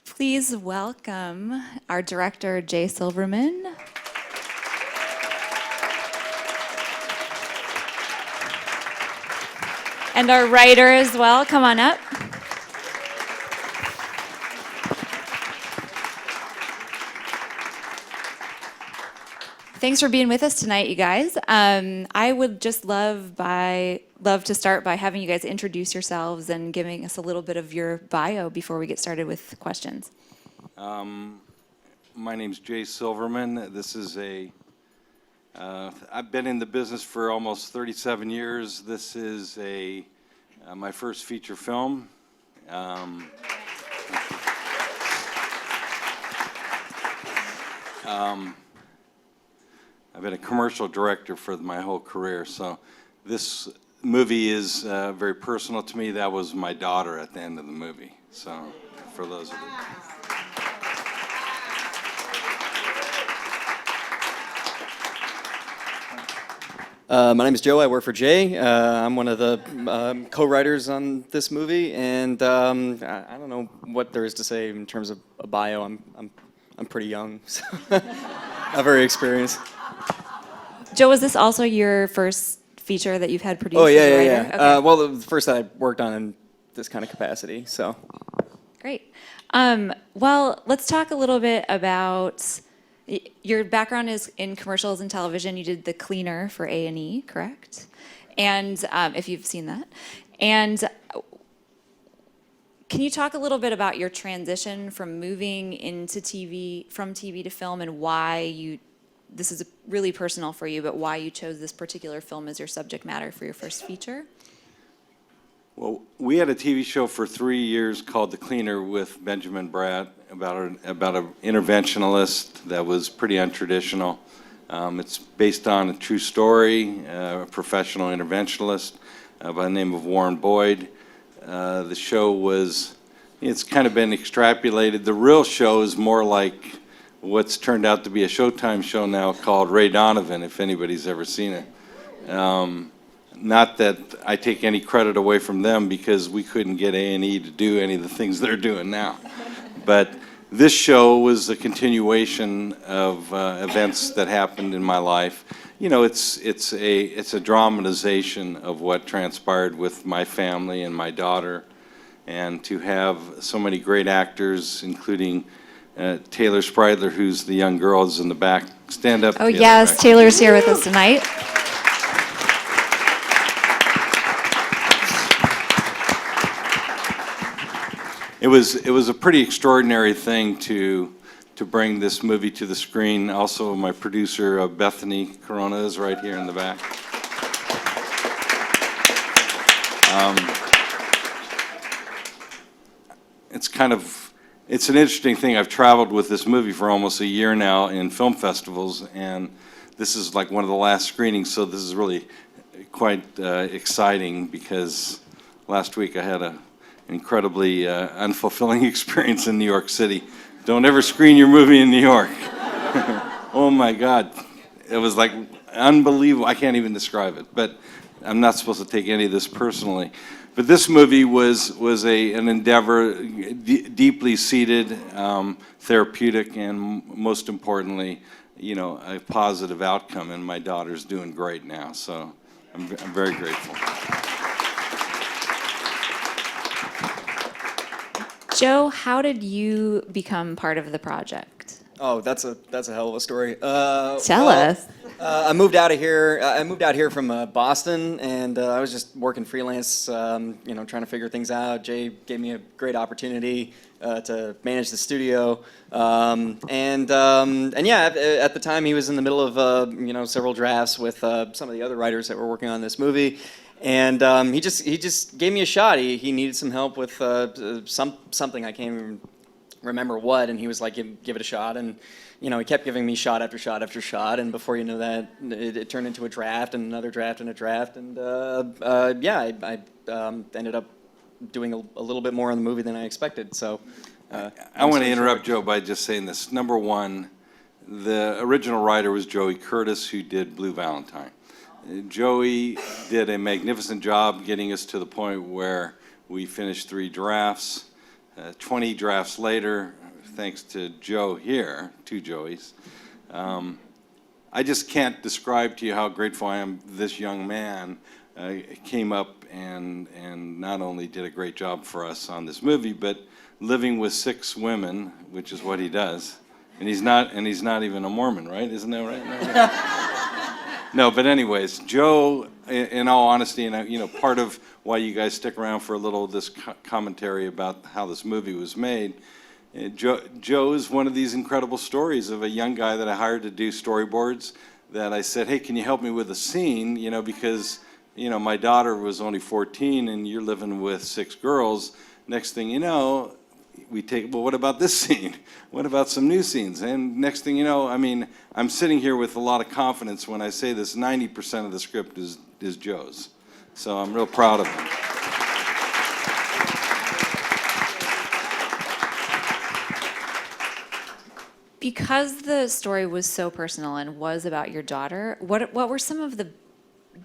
Please welcome our director, Jay Silverman. And our writer as well, come on up. Thanks for being with us tonight, you guys. I would just love to start by having you guys introduce yourselves and giving us a little bit of your bio before we get started with questions. My name's Jay Silverman. This is I've been in the business for almost 37 years. This is my first feature film. I've been a commercial director for my whole career, so this movie is very personal to me. That was my daughter at the end of the movie, so for those of you. My name is Joe. I work for Jay. I'm one of the co-writers on this movie, and I don't know what there is to say in terms of a bio. I'm pretty young, so not very experienced. Joe, was this also your first feature that you've had produced? Oh yeah, as a yeah, writer? yeah. Okay. Well, the first that I worked on in this kind of capacity. So. Great. Well, let's talk a little bit about your background is in commercials and television. You did The Cleaner for A&E, correct? And if you've seen that. And can you talk a little bit about your transition from moving into TV, from TV to film, and why this is really personal for you, but why you chose this particular film as your subject matter for your first feature? Well, we had a TV show for 3 years called The Cleaner with Benjamin Bratt about an interventionalist that was pretty untraditional. It's based on a true story, a professional interventionalist by the name of Warren Boyd. The show it's kind of been extrapolated. The real show is more like what's turned out to be a Showtime show now called Ray Donovan, if anybody's ever seen it. Not that I take any credit away from them because we couldn't get A&E to do any of the things they're doing now. But this show was a continuation of events that happened in my life. You know, it's a dramatization of what transpired with my family and my daughter, and to have so many great actors, including Taylor Spridler, who's the young girl, is in the back. Stand up. Oh yes, Taylor's here with us tonight. It was a pretty extraordinary thing to bring this movie to the screen. Also, my producer Bethany Corona is right here in the back. It's an interesting thing. I've traveled with this movie for almost a year now in film festivals, and this is like one of the last screenings, so this is really quite exciting because last week I had an incredibly unfulfilling experience in New York City. Don't ever screen your movie in New York. Oh my God. It was like unbelievable. I can't even describe it, but I'm not supposed to take any of this personally. But this movie was an endeavor, deeply seated, therapeutic, and most importantly, you know, a positive outcome. And my daughter's doing great now, so I'm very grateful. Joe, how did you become part of the project? Oh, that's a hell of a story. Tell us. I moved out of here. I moved out here from Boston, and I was just working freelance, trying to figure things out. Jay gave me a great opportunity to manage the studio, and yeah, at the time he was in the middle of several drafts with some of the other writers that were working on this movie. And he just gave me a shot. He needed some help with something. I can't even remember what, and he was like, give it a shot. And he kept giving me shot after shot after shot, and before you know that, it turned into a draft and another draft and a draft. And I ended up doing a little bit more on the movie than I expected. So I want to interrupt Joe by just saying this. Number one, the original writer was Joey Curtis, who did Blue Valentine. Joey did a magnificent job getting us to the point where we finished 3 drafts. 20 drafts later, thanks to Joe here, two Joeys, I just can't describe to you how grateful I am this young man came up and not only did a great job for us on this movie, but living with 6 women, which is what he does. And he's not even a Mormon, right? Isn't that right? No, but anyways, Joe, in all honesty, and part of why you guys stick around for a little of this commentary about how this movie was made, Joe is one of these incredible stories of a young guy that I hired to do storyboards, that I said, hey, can you help me with a scene, because my daughter was only 14 and you're living with 6 girls. Next thing you know, we take, well, what about this scene? What about some new scenes? And next thing you know, I'm sitting here with a lot of confidence when I say this, 90% of the script is Joe's. So I'm real proud of him. Because the story was so personal and was about your daughter, what were some of the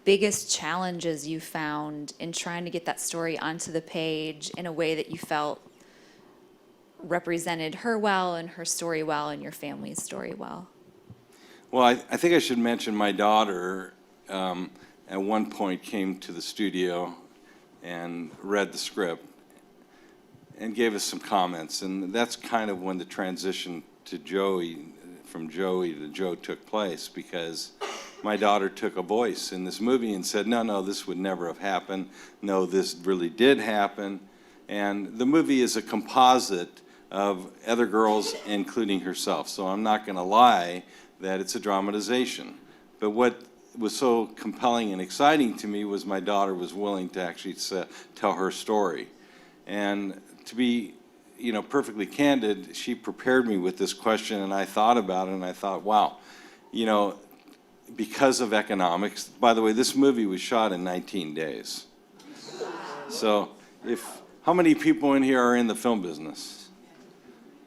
biggest challenges you found in trying to get that story onto the page in a way that you felt represented her well and her story well and your family's story well? Well, I think I should mention my daughter at one point came to the studio and read the script and gave us some comments, and that's kind of when the transition to from Joey to Joe took place, because my daughter took a voice in this movie and said, no, this would never have happened. No, this really did happen. And the movie is a composite of other girls, including herself. So I'm not going to lie that it's a dramatization. But what was so compelling and exciting to me was my daughter was willing to actually tell her story. And to be perfectly candid, she prepared me with this question, and I thought about it, and I thought, wow, because of economics, by the way, this movie was shot in 19 days. So how many people in here are in the film business?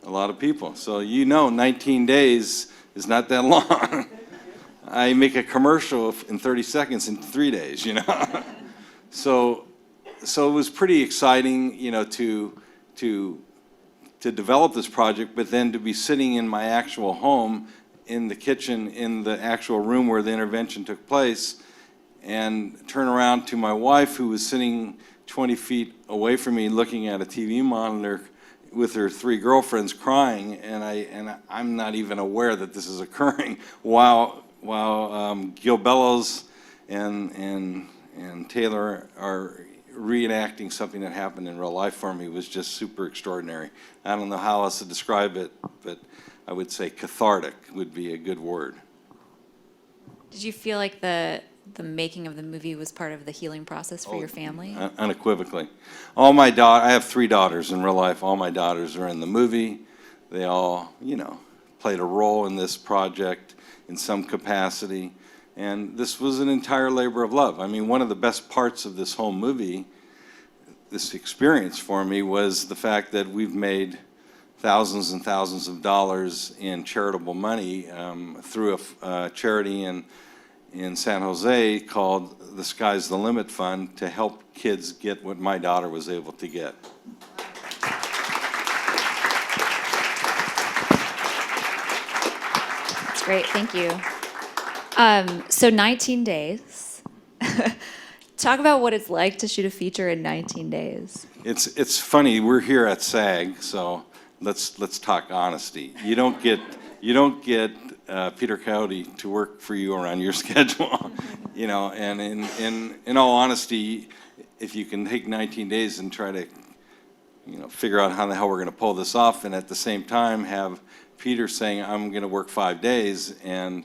A lot of people. So 19 days is not that long. I make a commercial in 30 seconds in 3 days, So it was pretty exciting, to develop this project, but then to be sitting in my actual home, in the kitchen, in the actual room where the intervention took place, and turn around to my wife, who was sitting 20 feet away from me looking at a TV monitor with her 3 girlfriends crying, and I'm not even aware that this is occurring, while Gil Bellows and Taylor are reenacting something that happened in real life for me. Was just super extraordinary. I don't know how else to describe it, but I would say cathartic would be a good word. Did you feel like the making of the movie was part of the healing process for your family? Unequivocally. I have 3 daughters in real life. All my daughters are in the movie. They all, played a role in this project in some capacity. And this was an entire labor of love. One of the best parts of this whole movie, this experience for me, was the fact that we've made thousands and thousands of dollars in charitable money through a charity in San Jose called the Sky's the Limit Fund, to help kids get what my daughter was able to get. That's great, thank you. So 19 days. Talk about what it's like to shoot a feature in 19 days. It's funny. We're here at SAG, so let's talk honesty. You don't get Peter Coyote to work for you around your schedule, And in all honesty, if you can take 19 days and try to figure out how the hell we're going to pull this off, and at the same time have Peter saying, I'm going to work 5 days, and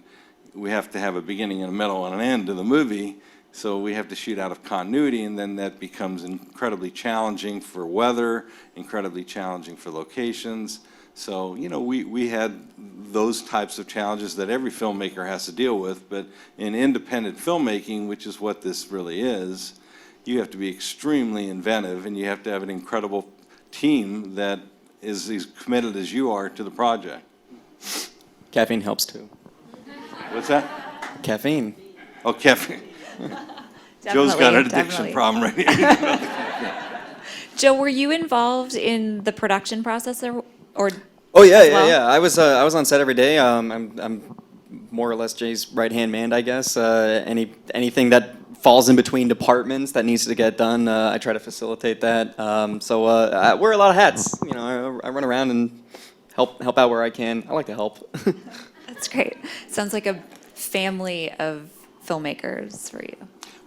we have to have a beginning and a middle and an end to the movie, so we have to shoot out of continuity, and then that becomes incredibly challenging for weather, incredibly challenging for locations. So, we had those types of challenges that every filmmaker has to deal with, but in independent filmmaking, which is what this really is, you have to be extremely inventive, and you have to have an incredible team that is as committed as you are to the project. Caffeine helps too. What's that? Caffeine. Oh, caffeine. Joe's got an addiction problem right here. Joe, were you involved in the production process or Oh yeah, as yeah, well? yeah. I was on set every day. I'm more or less Jay's right-hand man, I guess. Anything that falls in between departments that needs to get done, I try to facilitate that. I wear a lot of hats. You know, I run around and help out where I can. I like to help. That's great. Sounds like a family of filmmakers for you.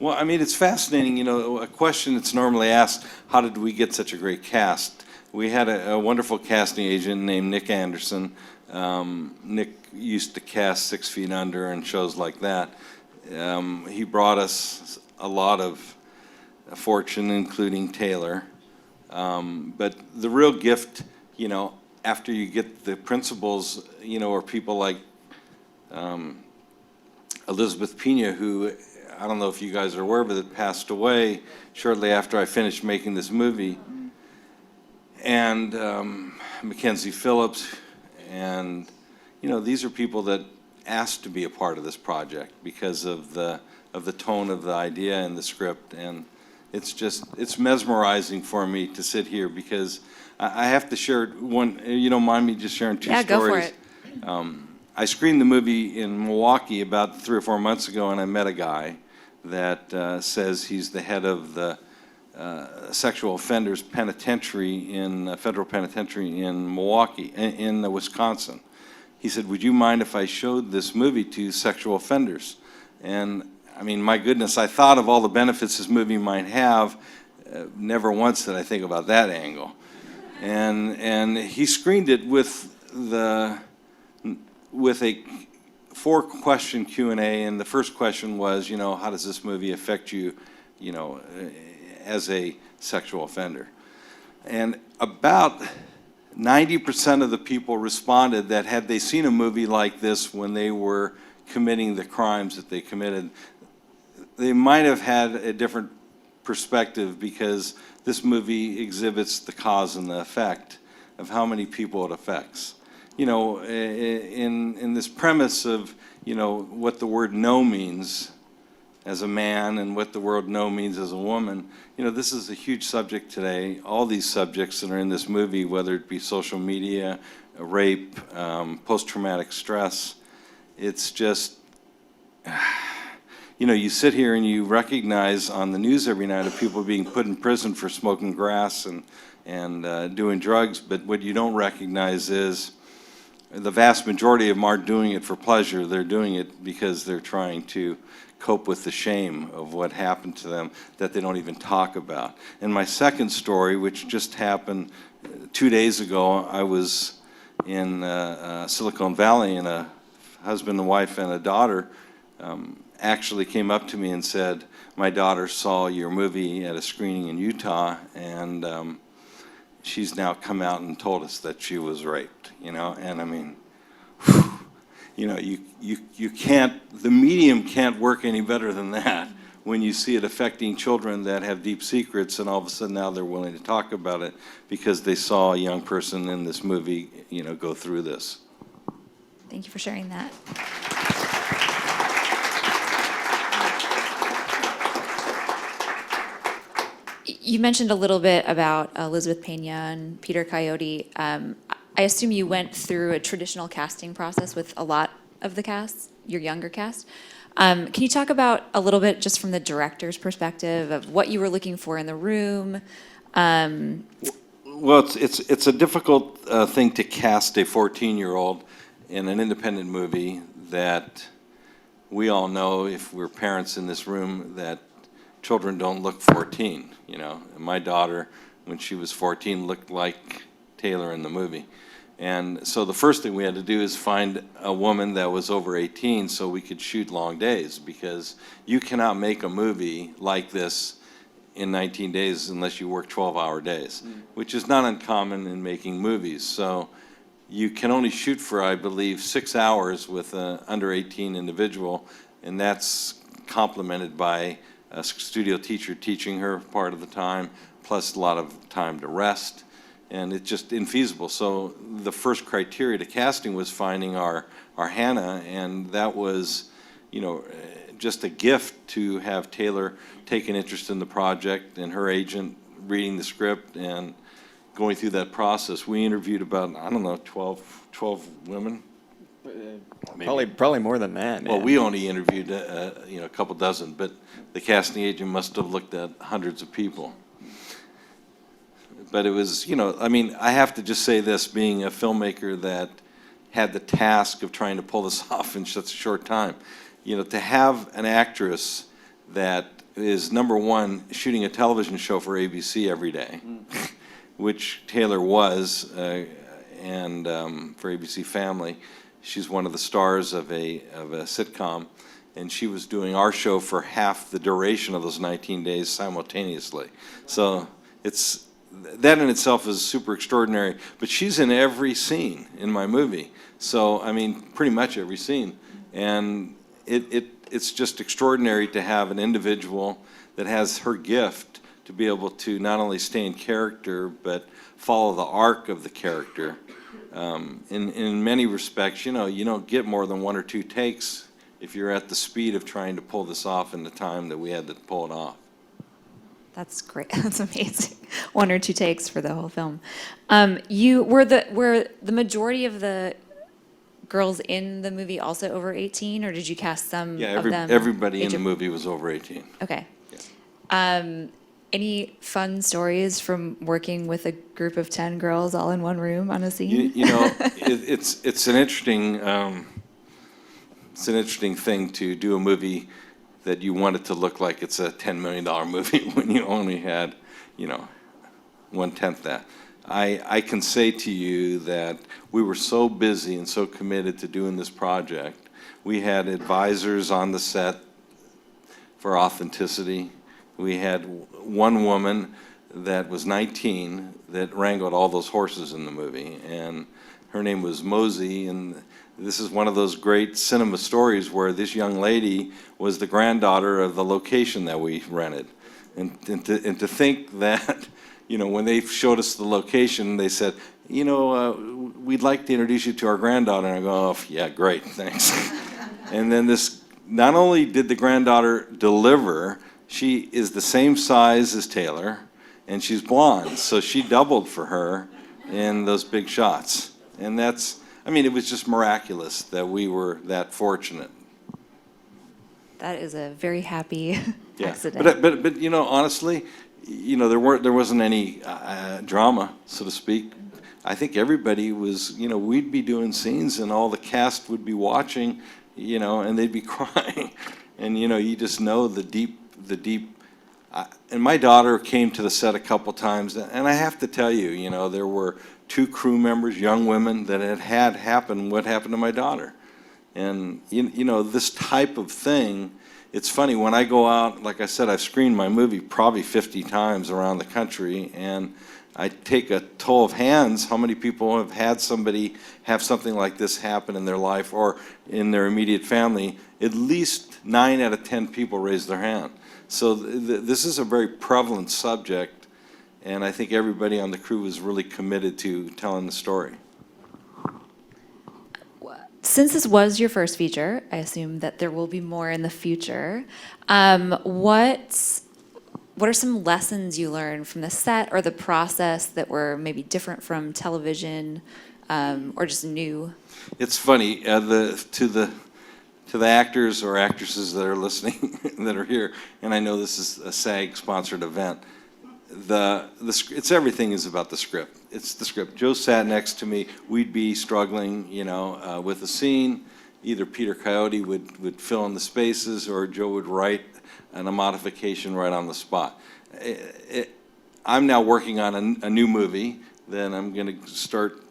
Well, I mean, it's fascinating, you know, a question that's normally asked, how did we get such a great cast? We had a wonderful casting agent named Nick Anderson. Nick used to cast 6 Feet Under and shows like that. He brought us a lot of fortune, including Taylor. But the real gift, you know, after you get the principals, you know, are people like Elizabeth Pena, who, I don't know if you guys are aware, but it passed away shortly after I finished making this movie. And Mackenzie Phillips, and, you know, these are people that asked to be a part of this project because of the tone of the idea and the script. And it's mesmerizing for me to sit here because I have to share one, you don't mind me just sharing 2 stories? Yeah, go for it. I screened the movie in Milwaukee about 3 or 4 months ago, and I met a guy that says he's the head of the sexual offenders penitentiary in federal penitentiary in Milwaukee, in Wisconsin. He said, "Would you mind if I showed this movie to sexual offenders?" And I mean, my goodness, I thought of all the benefits this movie might have. Never once did I think about that angle. And he screened it with a 4-question Q&A, and the first question was, you know, how does this movie affect you, you know, as a sexual offender? And about 90% of the people responded that had they seen a movie like this when they were committing the crimes that they committed, they might have had a different perspective because this movie exhibits the cause and the effect of how many people it affects. You know, in this premise of, you know, what the word no means as a man and what the word no means as a woman, you know, this is a huge subject today. All these subjects that are in this movie, whether it be social media, rape, post-traumatic stress, it's just, you know, you sit here and you recognize on the news every night of people being put in prison for smoking grass and doing drugs, but what you don't recognize is the vast majority of them aren't doing it for pleasure. They're doing it because they're trying to cope with the shame of what happened to them that they don't even talk about. And my second story, which just happened 2 days ago, I was in Silicon Valley, and a husband and wife and a daughter actually came up to me and said, "My daughter saw your movie at a screening in Utah, and she's now come out and told us that she was raped," you know? And I mean, whew, you know, you can't, the medium can't work any better than that when you see it affecting children that have deep secrets, and all of a sudden now they're willing to talk about it because they saw a young person in this movie, you know, go through this. Thank you for sharing that. You mentioned a little bit about Elizabeth Pena and Peter Coyote. I assume you went through a traditional casting process with a lot of the cast, your younger cast. Can you talk about a little bit just from the director's perspective of what you were looking for in the room? Well, it's a difficult thing to cast a 14-year-old in an independent movie that we all know, if we're parents in this room, that children don't look 14, you know. And my daughter, when she was 14, looked like Taylor in the movie. And so the first thing we had to do is find a woman that was over 18 so we could shoot long days, because you cannot make a movie like this in 19 days unless you work 12-hour days, which is not uncommon in making movies. So you can only shoot for, I believe, 6 hours with an under 18 individual, and that's complemented by a studio teacher teaching her part of the time, plus a lot of time to rest, and it's just infeasible. So the first criteria to casting was finding our Hannah, and that was, you know, just a gift to have Taylor take an interest in the project, and her agent reading the script and going through that process. We interviewed about, I don't know, 12 women. Probably more than that. Well, man. we only interviewed, a couple dozen, but the casting agent must have looked at hundreds of people. But it was, I have to just say this, being a filmmaker that had the task of trying to pull this off in such a short time, to have an actress that is, number one, shooting a television show for ABC every day, which Taylor was, and for ABC Family. She's one of the stars of a sitcom, and she was doing our show for half the duration of those 19 days simultaneously. So that in itself is super extraordinary, but she's in every scene in my movie. So, pretty much every scene. And it's just extraordinary to have an individual that has her gift to be able to not only stay in character, but follow the arc of the character. In many respects, you don't get more than 1 or 2 takes if you're at the speed of trying to pull this off in the time that we had to pull it off. That's great. That's amazing. 1 or 2 takes for the whole film. You were the majority of the girls in the movie also over 18, or did you cast some of them? Everybody in the movie was over 18. Okay. Yeah. Any fun stories from working with a group of 10 girls all in one room on a scene? It's an interesting thing to do a movie that you want it to look like it's a $10 million movie when you only had, 1/10 that. I can say to you that we were so busy and so committed to doing this project. We had advisors on the set for authenticity. We had one woman that was 19 that wrangled all those horses in the movie, and her name was Mosey, and this is one of those great cinema stories where this young lady was the granddaughter of the location that we rented. And to think that, when they showed us the location, they said, we'd like to introduce you to our granddaughter. And I go, oh, yeah, great, thanks. And then not only did the granddaughter deliver, she is the same size as Taylor, and she's blonde, so she doubled for her in those big shots. And it was just miraculous that we were that fortunate. That is a very happy accident. But honestly, there wasn't any drama, so to speak. I think everybody was, we'd be doing scenes, and all the cast would be watching, and they'd be crying, and you just know the deep. And my daughter came to the set a couple times, and I have to tell you, there were 2 crew members, young women, that had happened what happened to my daughter. And this type of thing, it's funny, when I go out, like I said, I've screened my movie probably 50 times around the country, and I take a toll of hands how many people have had somebody have something like this happen in their life or in their immediate family. At least 9 out of 10 people raise their hand. So this is a very prevalent subject, and I think everybody on the crew was really committed to telling the story. Since this was your first feature, I assume that there will be more in the future. What are some lessons you learned from the set or the process that were maybe different from television, or just new? It's funny, to the actors or actresses that are listening that are here, and I know this is a SAG-sponsored event, it's everything is about the script. It's the script. Joe sat next to me. We'd be struggling, with a scene. Either Peter Coyote would fill in the spaces, or Joe would write a modification right on the spot. I'm now working on a new movie. Then I'm going to start,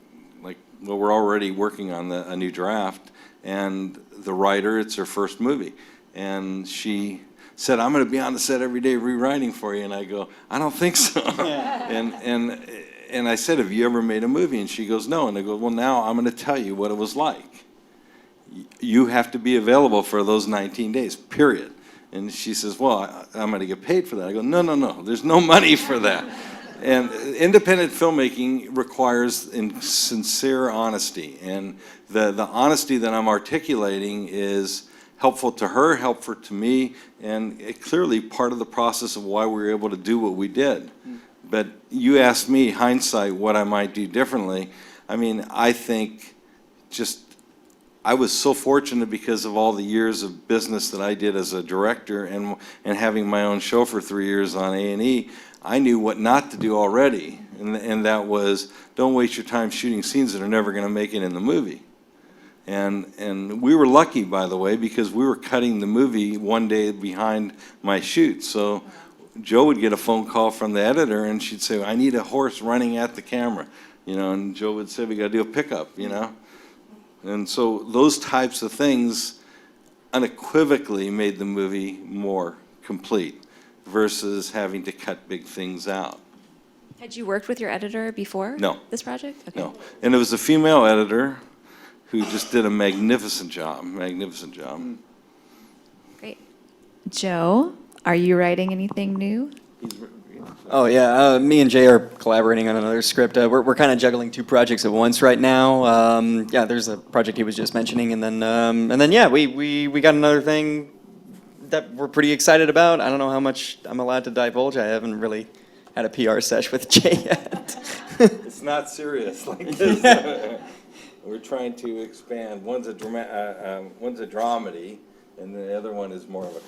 we're already working on a new draft. And the writer, it's her first movie. And she said, I'm going to be on the set every day rewriting for you. And I go, I don't think so. And I said, have you ever made a movie? And she goes, no. And I go, well, now I'm going to tell you what it was like. You have to be available for those 19 days, period. And she says, well, I'm going to get paid for that. I go, no, there's no money for that. And independent filmmaking requires sincere honesty. And the honesty that I'm articulating is helpful to her, helpful to me, and clearly part of the process of why we were able to do what we did. But you asked me, hindsight, what I might do differently. I mean, I think I was so fortunate because of all the years of business that I did as a director and having my own show for 3 years on A&E, I knew what not to do already. And that was, don't waste your time shooting scenes that are never going to make it in the movie. And we were lucky, by the way, because we were cutting the movie one day behind my shoot. So Joe would get a phone call from the editor, and she'd say, I need a horse running at the camera. And Joe would say, we got to do a pickup, And so those types of things unequivocally made the movie more complete versus having to cut big things out. Had you worked with your editor before No. this project? Okay. No. And it was a female editor who just did a magnificent job, Great. Joe, are you writing anything new? Oh yeah, me and Jay are collaborating on another script. We're kind of juggling 2 projects at once right now. Yeah, there's a project he was just mentioning, and then yeah, we got another thing that we're pretty excited about. I don't know how much I'm allowed to divulge. I haven't really had a PR sesh with Jay yet. It's not serious like this. We're trying to expand. One's a dramedy, and the other one is more of a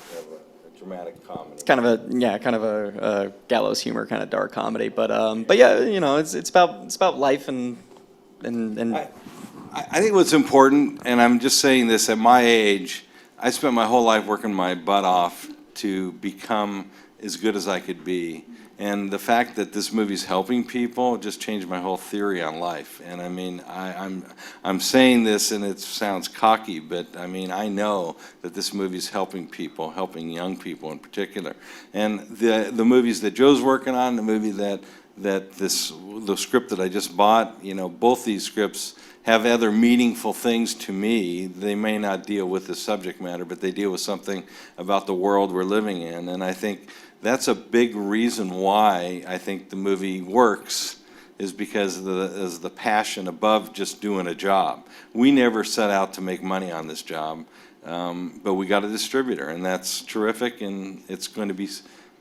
dramatic comedy. Kind of a gallows humor, kind of dark comedy. But yeah, it's about life and. I think what's important, and I'm just saying this at my age, I spent my whole life working my butt off to become as good as I could be. And the fact that this movie's helping people just changed my whole theory on life. And I mean, I'm saying this and it sounds cocky, but I mean, I know that this movie's helping people, helping young people in particular. And the movies that Joe's working on, the movie the script that I just bought, both these scripts have other meaningful things to me. They may not deal with the subject matter, but they deal with something about the world we're living in. And I think that's a big reason why I think the movie works, is because of the passion above just doing a job. We never set out to make money on this job, but we got a distributor, and that's terrific, and it's going to be,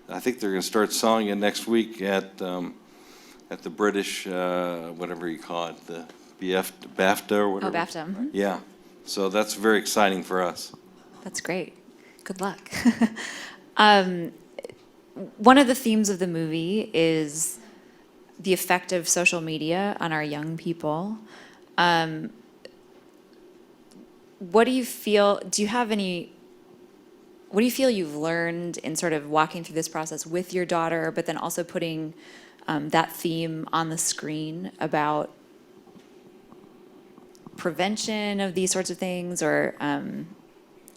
I think they're going to start selling it next week at the British, whatever you call it, the BAFTA or whatever. Oh, BAFTA. Mm-hmm. Yeah, so that's very exciting for us. That's great. Good luck. One of the themes of the movie is the effect of social media on our young people. What do you feel you've learned in sort of walking through this process with your daughter, but then also putting that theme on the screen about prevention of these sorts of things, or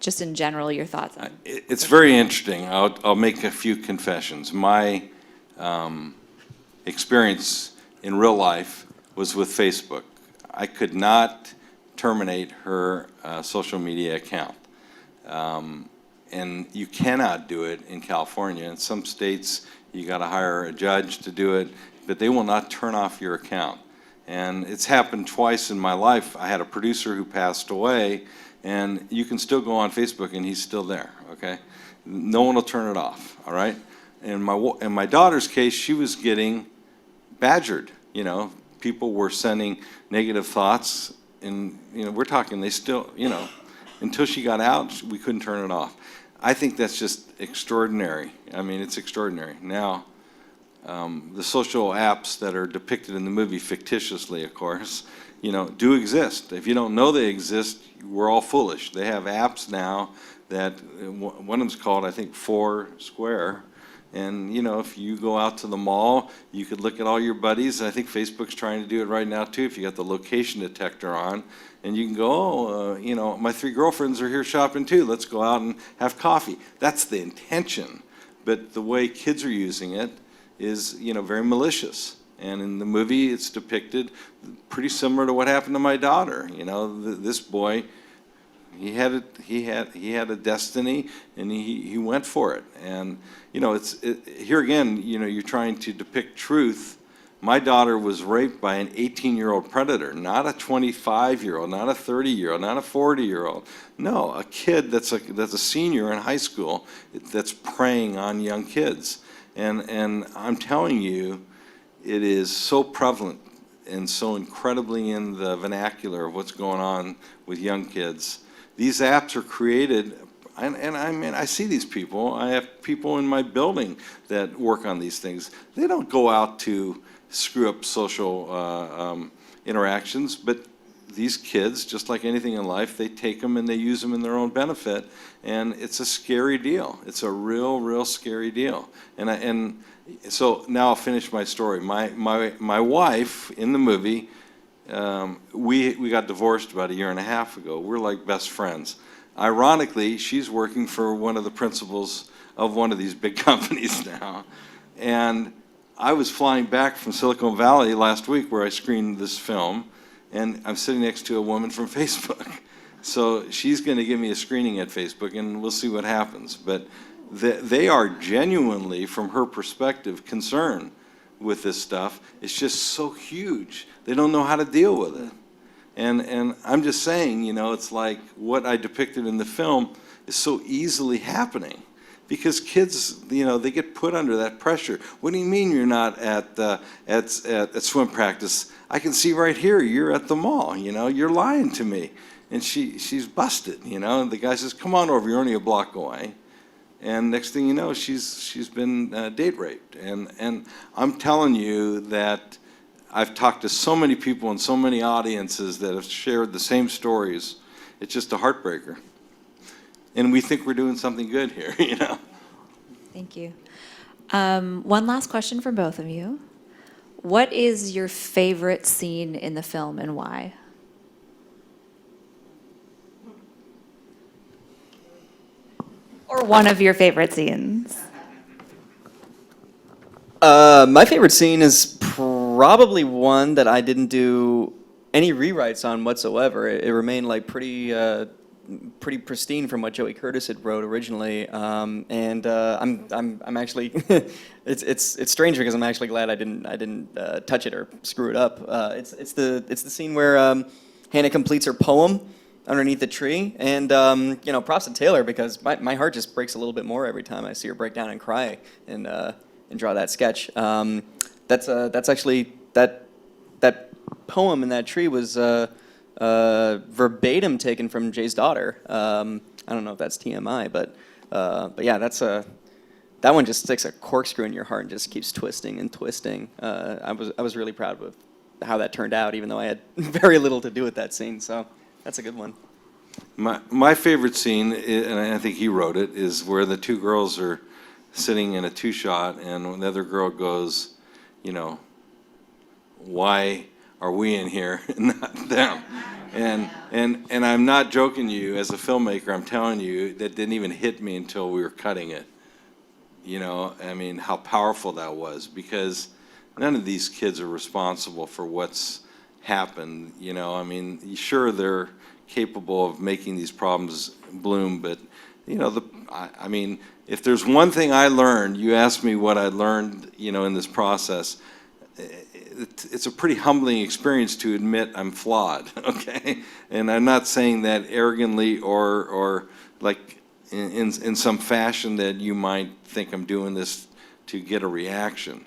just in general, your thoughts on it? It's very interesting. I'll make a few confessions. My experience in real life was with Facebook. I could not terminate her social media account. And you cannot do it in California. In some states, you got to hire a judge to do it, but they will not turn off your account. And it's happened twice in my life. I had a producer who passed away, and you can still go on Facebook and he's still there, okay? No one will turn it off, all right? In my daughter's case, she was getting badgered, People were sending negative thoughts, and, we're talking, they still, until she got out, we couldn't turn it off. I think that's just extraordinary. I mean, it's extraordinary. Now, the social apps that are depicted in the movie, fictitiously, of course, do exist. If you don't know they exist, we're all foolish. They have apps now that, one of them's called, I think, Foursquare. And, if you go out to the mall, you could look at all your buddies. I think Facebook's trying to do it right now, too, if you got the location detector on. And you can go, my 3 girlfriends are here shopping, too. Let's go out and have coffee. That's the intention. But the way kids are using it is, very malicious. And in the movie, it's depicted pretty similar to what happened to my daughter. This boy, he had a destiny, and he went for it. And here again, you're trying to depict truth. My daughter was raped by an 18-year-old predator, not a 25-year-old, not a 30-year-old, not a 40-year-old. No, a kid that's a senior in high school that's preying on young kids. And I'm telling you, it is so prevalent and so incredibly in the vernacular of what's going on with young kids. These apps are created, and I mean, I see these people. I have people in my building that work on these things. They don't go out to screw up social interactions, but these kids, just like anything in life, they take them and they use them in their own benefit, and it's a scary deal. It's a real scary deal. And so now I'll finish my story. My wife in the movie, we got divorced about 1.5 years ago. We're like best friends. Ironically, she's working for one of the principals of one of these big companies now, and I was flying back from Silicon Valley last week where I screened this film, and I'm sitting next to a woman from Facebook. So she's going to give me a screening at Facebook, and we'll see what happens. But they are genuinely, from her perspective, concerned with this stuff. It's just so huge. They don't know how to deal with it. And I'm just saying, you know, it's like what I depicted in the film is so easily happening. Because kids, you know, they get put under that pressure. What do you mean you're not at swim practice? I can see right here you're at the mall. You know, you're lying to me. And she's busted. You know, and the guy says, "Come on over. You're only a block away." And next thing you know, she's been date raped. And I'm telling you that I've talked to so many people and so many audiences that have shared the same stories. It's just a heartbreaker. And we think we're doing something good here, you know. Thank you. One last question for both of you. What is your favorite scene in the film and why? Or one of your favorite scenes? My favorite scene is probably one that I didn't do any rewrites on whatsoever. It remained like pretty pristine from what Joey Curtis had wrote originally, and I'm actually it's strange because I'm actually glad I didn't touch it or screw it up. It's the scene where Hannah completes her poem underneath the tree, and you know, props to Taylor because my heart just breaks a little bit more every time I see her break down and cry and draw that sketch. That's actually that poem in that tree was. Verbatim taken from Jay's daughter. I don't know if that's TMI, but yeah, that one just sticks a corkscrew in your heart and just keeps twisting and twisting. I was really proud of how that turned out, even though I had very little to do with that scene. So that's a good one. My favorite scene, and I think he wrote it, is where the two girls are sitting in a two-shot, and the other girl goes, you know, why are we in here and not them? And I'm not joking you, as a filmmaker, I'm telling you, that didn't even hit me until we were cutting it. You know, I mean, how powerful that was, because none of these kids are responsible for what's happened. You know, I mean, sure, they're capable of making these problems bloom, but, you know, I mean, if there's one thing I learned, you asked me what I learned, you know, in this process, it's a pretty humbling experience to admit I'm flawed, okay? And I'm not saying that arrogantly or like in some fashion that you might think I'm doing this to get a reaction.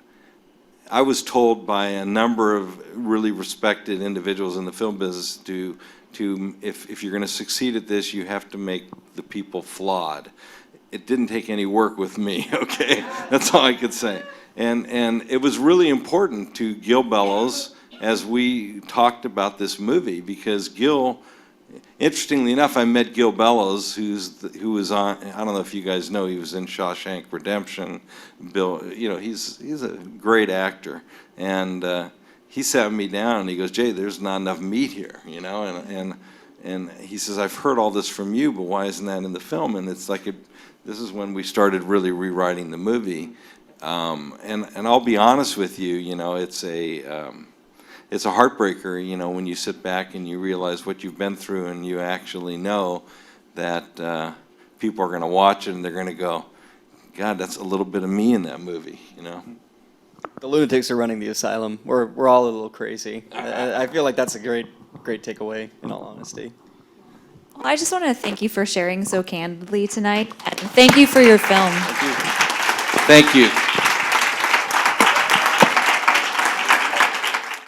I was told by a number of really respected individuals in the film business if you're going to succeed at this, you have to make the people flawed. It didn't take any work with me, okay? That's all I could say. And it was really important to Gil Bellows as we talked about this movie, because Gil, interestingly enough, I met Gil Bellows, who was on, I don't know if you guys know, he was in Shawshank Redemption. Bill, you know, he's a great actor. And he sat me down and he goes, "Jay, there's not enough meat here," you know, and he says, "I've heard all this from you, but why isn't that in the film?" And it's like, this is when we started really rewriting the movie. And I'll be honest with you, you know, it's a heartbreaker, you know, when you sit back and you realize what you've been through and you actually know that people are going to watch it and they're going to go, "God, that's a little bit of me in that movie," you know. The lunatics are running the asylum. We're all a little crazy. I feel like that's a great takeaway, in all honesty. Well, I just want to thank you for sharing so candidly tonight, and thank you for your film. Thank you.